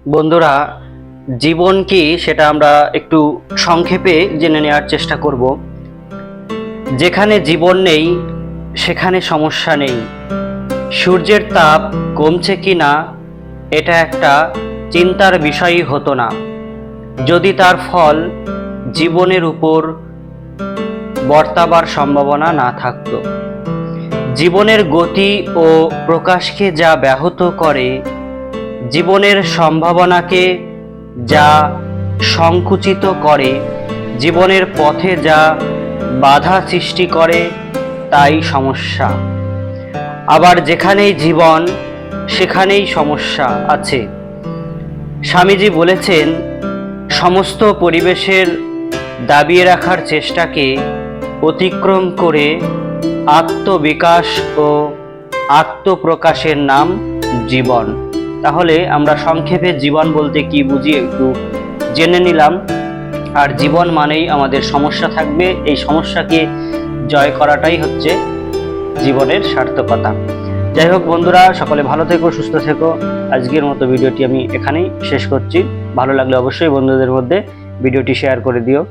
বন্ধুরা, জীবন কি সেটা আমরা একটু সংক্ষেপে জেনে নেওয়ার চেষ্টা করব। যেখানে জীবন নেই সেখানে সমস্যা নেই। সূর্যের তাপ কমছে কি না এটা একটা চিন্তার বিষয়ই হতো না যদি তার ফল জীবনের উপর বর্তাবার সম্ভাবনা না থাকতো। জীবনের গতি ও প্রকাশকে যা ব্যাহত করে, জীবনের সম্ভাবনাকে যা সংকুচিত করে, জীবনের পথে যা বাধা সৃষ্টি করে, তাই সমস্যা। আবার যেখানেই জীবন সেখানেই সমস্যা আছে। স্বামীজি বলেছেন, সমস্ত পরিবেশের দাবিয়ে রাখার চেষ্টাকে অতিক্রম করে আত্মবিকাশ ও আত্মপ্রকাশের নাম জীবন। তাহলে আমরা সংক্ষেপে জীবন বলতে কি বুঝি একটু জেনে নিলাম। আর জীবন মানেই আমাদের সমস্যা থাকবে, এই সমস্যাকে জয় করাটাই হচ্ছে জীবনের সার্থকতা। যাই হোক বন্ধুরা, সকলে ভালো থেকো, সুস্থ থেকো। আজকের মতো ভিডিওটি আমি এখানেই শেষ করছি। ভালো লাগলে অবশ্যই বন্ধুদের মধ্যে ভিডিওটি শেয়ার করে দিও।